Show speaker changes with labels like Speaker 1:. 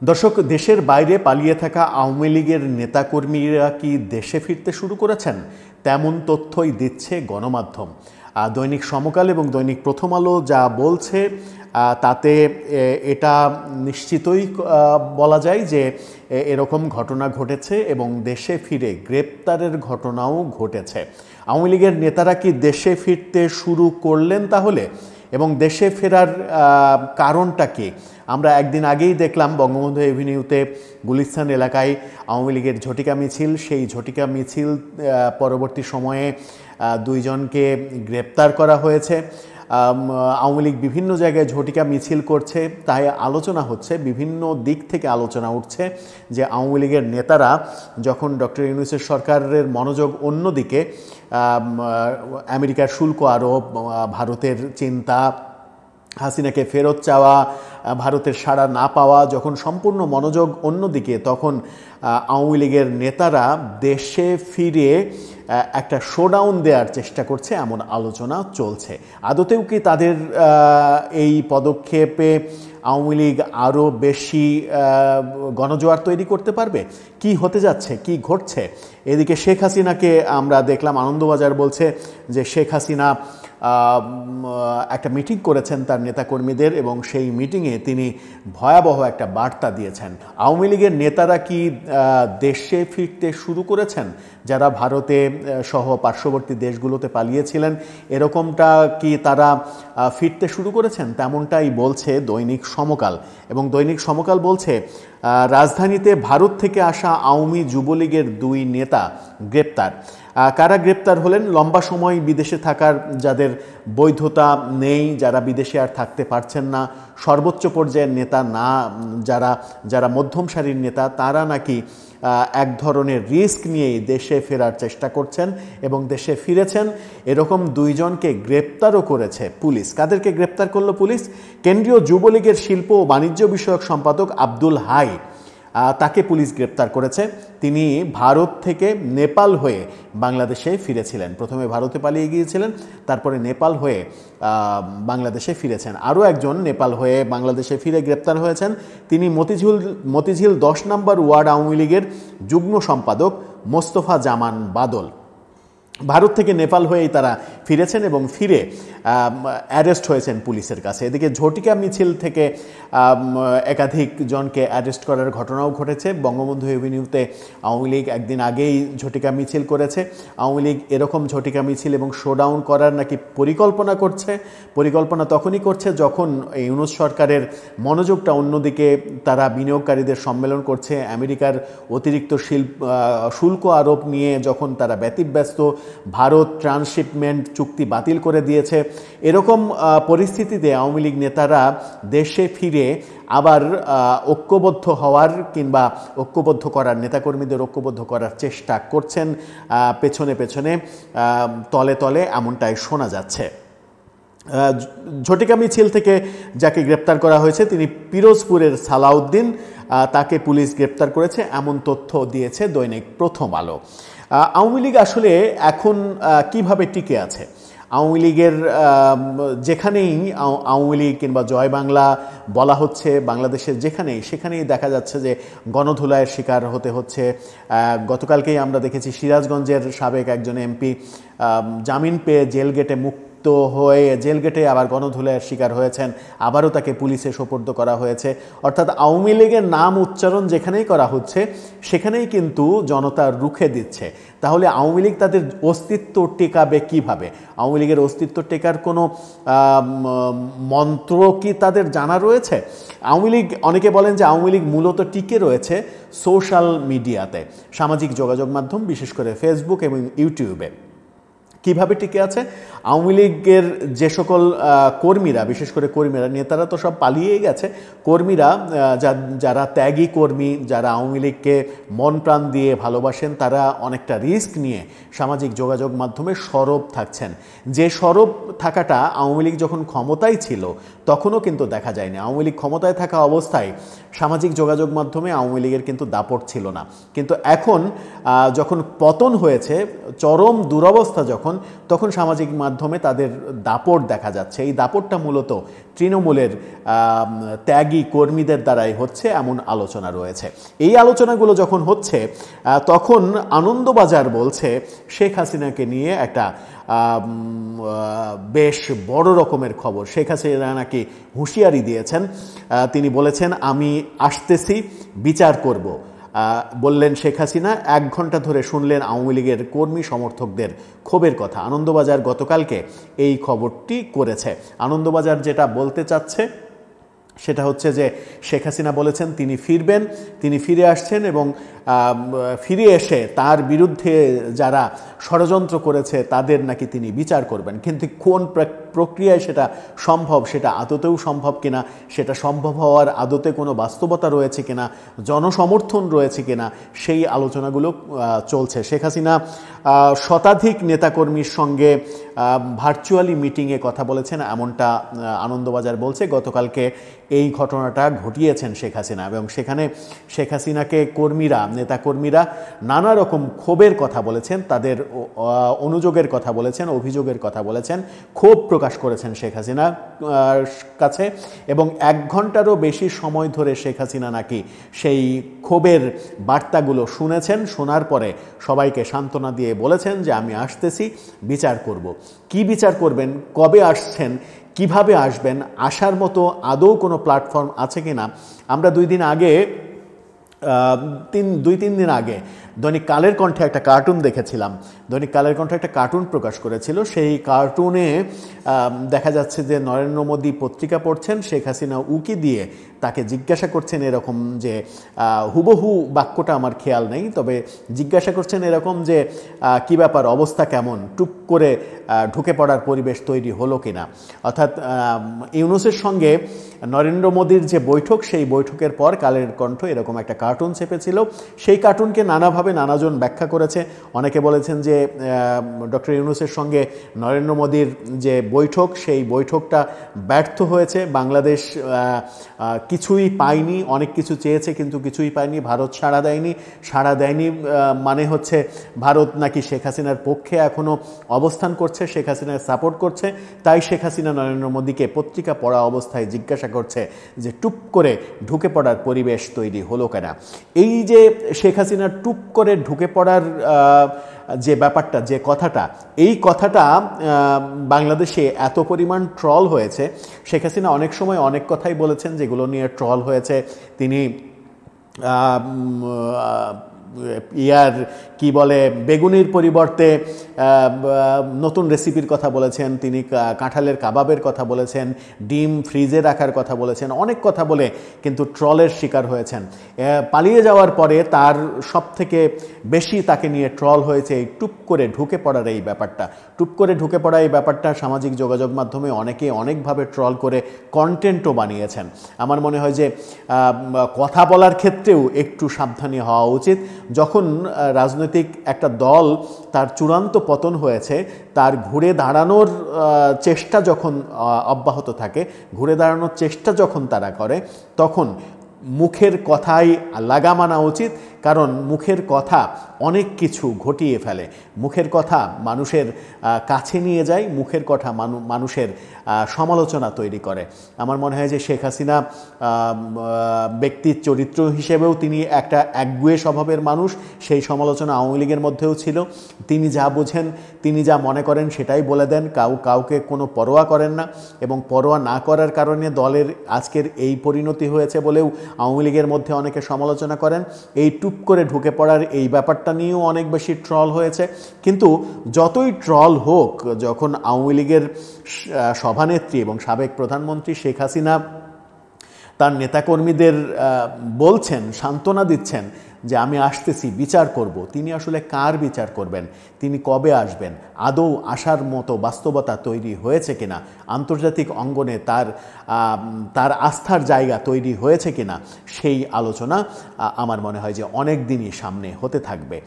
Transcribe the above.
Speaker 1: দর্শক, দেশের বাইরে পালিয়ে থাকা আওয়ামী লীগের নেতাকর্মীরা কি দেশে ফিরতে শুরু করেছেন? তেমন তথ্যই দিচ্ছে গণমাধ্যম। দৈনিক সমকাল এবং দৈনিক প্রথম আলো যা বলছে তাতে এটা নিশ্চিতই বলা যায় যে এরকম ঘটনা ঘটেছে এবং দেশে ফিরে গ্রেপ্তারের ঘটনাও ঘটেছে। আওয়ামী লীগের নেতারা কি দেশে ফিরতে শুরু করলেন তাহলে? এবং দেশে ফেরার কারণটা কি? আমরা একদিন আগেই দেখলাম বঙ্গবন্ধু এভিনিউতে গুলিস্তান এলাকায় আওয়ামী লীগের ঝটিকা মিছিল। সেই ঝটিকা মিছিল পরবর্তী সময়ে দুইজনকে গ্রেপ্তার করা হয়েছে। আওয়ামী লীগ বিভিন্ন জায়গায় ঝটিকা মিছিল করছে, তাই আলোচনা হচ্ছে, বিভিন্ন দিক থেকে আলোচনা উঠছে যে আওয়ামী লীগের নেতারা যখন ডক্টর ইউনূসের সরকারের মনোযোগ অন্যদিকে, আমেরিকার শুল্ক আরোপ, ভারতের চিন্তা, হাসিনাকে ফেরত চাওয়া, ভারতের সাড়া না পাওয়া, যখন সম্পূর্ণ মনোযোগ অন্যদিকে, তখন আওয়ামী লীগের নেতারা দেশে ফিরে একটা শোডাউন দেওয়ার চেষ্টা করছে, এমন আলোচনা চলছে। আদতেও কি তাদের এই পদক্ষেপে আওয়ামী লীগ আরও বেশি গণজোয়ার তৈরি করতে পারবে? কি হতে যাচ্ছে, কি ঘটছে? এদিকে শেখ হাসিনাকে আমরা দেখলাম, আনন্দবাজার বলছে যে শেখ হাসিনা একটা মিটিং করেছেন তার নেতাকর্মীদের এবং সেই মিটিংয়ে তিনি ভয়াবহ একটা বার্তা দিয়েছেন। আওয়ামী লীগের নেতারা কি দেশে ফিরতে শুরু করেছেন? যারা ভারতে সহ পার্শ্ববর্তী দেশগুলোতে পালিয়েছিলেন, এরকমটা কি তারা ফিরতে শুরু করেছেন? তেমনটাই বলছে দৈনিক সমকাল। এবং দৈনিক সমকাল বলছে রাজধানীতে ভারত থেকে আসা আওয়ামী যুবলীগের দুই নেতা গ্রেপ্তার। কারা গ্রেপ্তার হলেন? লম্বা সময় বিদেশে থাকার, যাদের বৈধতা নেই, যারা বিদেশে আর থাকতে পারছেন না, সর্বোচ্চ পর্যায়ের নেতা না, যারা মধ্যম সারির নেতা, তারা নাকি এক ধরনের রিস্ক নিয়েই দেশে ফেরার চেষ্টা করছেন এবং দেশে ফিরেছেন। এরকম দুইজনকে গ্রেপ্তারও করেছে পুলিশ। কাদেরকে গ্রেপ্তার করলো পুলিশ? কেন্দ্রীয় যুবলীগের শিল্প ও বাণিজ্য বিষয়ক সম্পাদক আব্দুল হাই, তাকে পুলিশ গ্রেপ্তার করেছে। তিনি ভারত থেকে নেপাল হয়ে বাংলাদেশে ফিরেছিলেন। প্রথমে ভারতে পালিয়ে গিয়েছিলেন, তারপরে নেপাল হয়ে বাংলাদেশে ফিরেছেন। আরও একজন নেপাল হয়ে বাংলাদেশে ফিরে গ্রেপ্তার হয়েছেন। তিনি মতিঝিল 10 নম্বর ওয়ার্ড আওয়ামী লীগের যুগ্ম সম্পাদক মোস্তফা জামান বাদল। ভারত থেকে নেপাল হয়েই তারা ফিরেছেন এবং ফিরে অ্যারেস্ট হয়েছেন পুলিশের কাছে। এদিকে ঝটিকা মিছিল থেকে একাধিক জনকে অ্যারেস্ট করার ঘটনাও ঘটেছে। বঙ্গবন্ধু এভিনিউতে আওয়ামী লীগ একদিন আগেই ঝটিকা মিছিল করেছে। আওয়ামী লীগ এরকম ঝটিকা মিছিল এবং শোডাউন করার নাকি পরিকল্পনা করছে। পরিকল্পনা তখনই করছে যখন ইউনূস সরকারের মনোযোগটা অন্যদিকে, তারা বিনিয়োগকারীদের সম্মেলন করছে, আমেরিকার অতিরিক্ত শুল্ক আরোপ নিয়ে যখন তারা ব্যতিব্যস্ত, ভারত ট্রান্সশিপমেন্ট চুক্তি বাতিল করে দিয়েছে। এরকম পরিস্থিতিতে আওয়ামী লীগ নেতারা দেশে ফিরে আবার ঐক্যবদ্ধ হওয়ার কিংবা ঐক্যবদ্ধ করার, নেতাকর্মীদের ঐক্যবদ্ধ করার চেষ্টা করছেন পেছনে পেছনে, তলে তলে, এমনটাই শোনা যাচ্ছে। ঝটিকা মিছিল থেকে যাকে গ্রেপ্তার করা হয়েছে তিনি পিরোজপুরের সালাউদ্দিন, তাকে পুলিশ গ্রেপ্তার করেছে, এমন তথ্য দিয়েছে দৈনিক প্রথম আলো। আওয়ামী লীগ আসলে এখন কিভাবে টিকে আছে? আওয়ামী লীগের যেখানেই আওয়ামী লীগ কিংবা জয় বাংলা বলা হচ্ছে, বাংলাদেশের সেখানেই দেখা যাচ্ছে যে গণধোলাইয়ের শিকার হতে হচ্ছে। গতকালকেই আমরা দেখেছি সিরাজগঞ্জের সাবেক একজন এমপি জামিন পেয়ে জেল গেটে মুক্ত হয়ে জেল গেটে আবার গণধোলাইয়ের শিকার হয়েছেন, আবারও তাকে পুলিশে সোপর্দ করা হয়েছে। অর্থাৎ আওয়ামী লীগের নাম উচ্চারণ যেখানেই করা হচ্ছে সেখানেই কিন্তু জনতা রুখে দিচ্ছে। তাহলে আওয়ামী লীগ তাদের অস্তিত্ব টেকাবে কিভাবে? আওয়ামী লীগের অস্তিত্ব টেকার কোনো মন্ত্র কি তাদের জানা রয়েছে? আওয়ামী লীগ, অনেকে বলেন যে আওয়ামী লীগ মূলত টিকে রয়েছে সোশ্যাল মিডিয়াতে, সামাজিক যোগাযোগ মাধ্যম, বিশেষ করে ফেসবুক এবং ইউটিউবে। কিভাবে টিকে আছে? আওয়ামী লীগের যে সকল কর্মীরা, বিশেষ করে কর্মীরা, নেতারা তো সব পালিয়েই গেছে, কর্মীরা যারা ত্যাগী কর্মী, যারা আওয়ামী লীগকে মন প্রাণ দিয়ে ভালোবাসেন, তারা অনেকটা রিস্ক নিয়ে সামাজিক যোগাযোগ মাধ্যমে সরব থাকছেন। যে সরব থাকাটা আওয়ামী লীগ যখন ক্ষমতায় ছিল তখনও কিন্তু দেখা যায়নি। আওয়ামী লীগ ক্ষমতায় থাকা অবস্থায় সামাজিক যোগাযোগ মাধ্যমে আওয়ামী লীগের কিন্তু দাপট ছিল না। কিন্তু এখন যখন পতন হয়েছে, চরম দুরবস্থা যখন, তখন সামাজিক মাধ্যমে তাদের দাপট দেখা যাচ্ছে। এই দাপটটা মূলত তৃণমূলের ত্যাগী কর্মীদের দ্বারাই হচ্ছে এমন আলোচনা রয়েছে। এই আলোচনাগুলো যখন হচ্ছে তখন আনন্দবাজার বলছে শেখ হাসিনাকে নিয়ে একটা বেশ বড় রকমের খবর। শেখ হাসিনা নাকি হুঁশিয়ারি দিয়েছেন, তিনি বলেছেন আমি আসতেছি, বিচার করব। বললেন শেখ হাসিনা। 1 ঘন্টা ধরে শুনলেন আওয়ামী লীগের কর্মী সমর্থকদের ক্ষোভের কথা। আনন্দবাজার গতকালকে এই খবরটি করেছে। আনন্দবাজার যেটা বলতে চাচ্ছে সেটা হচ্ছে যে শেখ হাসিনা বলেছেন তিনি ফিরবেন, তিনি ফিরে আসছেন এবং ফিরে এসে তার বিরুদ্ধে যারা ষড়যন্ত্র করেছে তাদের নাকি তিনি বিচার করবেন। কিন্তু কোন প্রক্রিয়ায় সেটা সম্ভব, সেটা আদতেও সম্ভব কিনা, সেটা সম্ভব হওয়ার আদতে কোনো বাস্তবতা রয়েছে কিনা, জনসমর্থন রয়েছে কিনা, সেই আলোচনাগুলো চলছে। শেখ হাসিনা শতাধিক নেতাকর্মীর সঙ্গে ভার্চুয়ালি মিটিংয়ে কথা বলেছেন, এমনটা আনন্দবাজার বলছে। গতকালকে এই ঘটনাটা ঘটিয়েছেন শেখ হাসিনা এবং সেখানে শেখ হাসিনাকে নেতাকর্মীরা নানা রকম ক্ষোভের কথা বলেছেন, তাদের অনুযোগের কথা বলেছেন, অভিযোগের কথা বলেছেন, ক্ষোভ প্রকাশ করেছেন শেখ হাসিনার কাছে। এবং 1 ঘন্টারও বেশি সময় ধরে শেখ হাসিনা নাকি সেই ক্ষোভের বার্তাগুলো শুনেছেন। শোনার পরে সবাইকে সান্ত্বনা দিয়ে বলেছেন যে আমি আসতেছি, বিচার করব। কি বিচার করবেন, কবে আসছেন, কিভাবে আসবেন, আসার মতো আদৌ কোনো প্ল্যাটফর্ম আছে কিনা, আমরা 2 দিন আগে 2-3 দিন আগে দৈনিক কালের কণ্ঠে একটা কার্টুন দেখেছিলাম। দৈনিক কালের কণ্ঠে একটা কার্টুন প্রকাশ করেছিল। সেই কার্টুনে দেখা যাচ্ছে যে নরেন্দ্র মোদী পত্রিকা পড়ছেন, শেখ হাসিনা উকি দিয়ে তাকে জিজ্ঞাসা করছেন এরকম যে, হুবহু বাক্যটা আমার খেয়াল নেই, তবে জিজ্ঞাসা করছেন এরকম যে কী ব্যাপার, অবস্থা কেমন, টুপ করে ঢুকে পড়ার পরিবেশ তৈরি হলো কিনা। অর্থাৎ ইউনূসের সঙ্গে নরেন্দ্র মোদীর যে বৈঠক, সেই বৈঠকের পর কালের কণ্ঠ এরকম একটা কার্টুন ছেপেছিল। সেই কার্টুনকে নানাভাবে নানাজন ব্যাখ্যা করেছে। অনেকে বলেছেন যে ডক্টর ইউনূসের সঙ্গে নরেন্দ্র মোদীর যে বৈঠক, সেই বৈঠকটা ব্যর্থ হয়েছে, বাংলাদেশ কিছুই পায়নি, অনেক কিছু চেয়েছে কিন্তু কিছুই পায়নি, ভারত সাড়া দেয়নি মানে হচ্ছে ভারত নাকি শেখ হাসিনার পক্ষে এখনও অবস্থান করছে, শেখ হাসিনার সাপোর্ট করছে। তাই শেখ হাসিনা নরেন্দ্র মোদীকে পত্রিকা পড়া অবস্থায় জিজ্ঞাসা করছে যে টুপ করে ঢুকে পড়ার পরিবেশ তৈরি হলো কেনা। এই যে শেখ হাসিনার টুপ করে ঢুকে পড়ার যে ব্যাপারটা, যে কথাটা, এই কথাটা বাংলাদেশে এত পরিমাণ ট্রল হয়েছে। শেখ হাসিনা অনেক সময় অনেক কথাই বলেছেন যেগুলো নিয়ে ট্রল হয়েছে। তিনি কি বলে, বেগুনির পরিবর্তে নতুন রেসিপির কথা বলেছেন, তিনি কাঁঠালের কাবাবের কথা বলেছেন, ডিম ফ্রিজে রাখার কথা বলেছেন, অনেক কথা বলে কিন্তু ট্রলের শিকার হয়েছেন। পালিয়ে যাওয়ার পরে তার সবথেকে বেশি তাকে নিয়ে ট্রল হয়েছে এই টুপ করে ঢুকে পড়ার এই ব্যাপারটা। টুপ করে ঢুকে পড়া এই ব্যাপারটা সামাজিক যোগাযোগ মাধ্যমে অনেকে অনেকভাবে ট্রল করে কন্টেন্টও বানিয়েছেন। আমার মনে হয় যে কথা বলার ক্ষেত্রেও একটু সাবধানী হওয়া উচিত। যখন রাজনৈতিক একটা দল তার চূড়ান্ত পতন হয়েছে, তার ঘুরে দাঁড়ানোর চেষ্টা যখন অব্যাহত থাকে, ঘুরে দাঁড়ানোর চেষ্টা যখন তারা করে, তখন মুখের কথাই লাগাম আনা উচিত। কারণ মুখের কথা অনেক কিছু ঘটিয়ে ফেলে, মুখের কথা মানুষের কাছে নিয়ে যায়, মুখের কথা মানুষের সমালোচনা তৈরি করে। আমার মনে হয় যে শেখ হাসিনা ব্যক্তির চরিত্র হিসেবেও তিনি একটা একগুঁয়ে স্বভাবের মানুষ। সেই সমালোচনা আওয়ামী লীগের মধ্যেও ছিল। তিনি যা বোঝেন, তিনি যা মনে করেন সেটাই বলে দেন, কাউকে কোনো পরোয়া করেন না। এবং পরোয়া না করার কারণে দলের আজকের এই পরিণতি হয়েছে বলেও আওয়ামী লীগের মধ্যে অনেকে সমালোচনা করেন। এই টুপ করে ঢুকে পড়ার এই ব্যাপারটা নিয়েও অনেক বেশি ট্রল হয়েছে। কিন্তু যতই ট্রল হোক, যখন আওয়ামী লীগের সভানেত্রী এবং সাবেক প্রধানমন্ত্রী শেখ হাসিনা তার নেতাকর্মীদের বলছেন, সান্ত্বনা দিচ্ছেন যে আমি আসতেছি, বিচার করব, তিনি আসলে কার বিচার করবেন, তিনি কবে আসবেন, আদৌ আসার মতো বাস্তবতা তৈরি হয়েছে কিনা, আন্তর্জাতিক অঙ্গনে তার আস্থার জায়গা তৈরি হয়েছে কিনা, সেই আলোচনা আমার মনে হয় যে অনেক দিনই সামনে হতে থাকবে।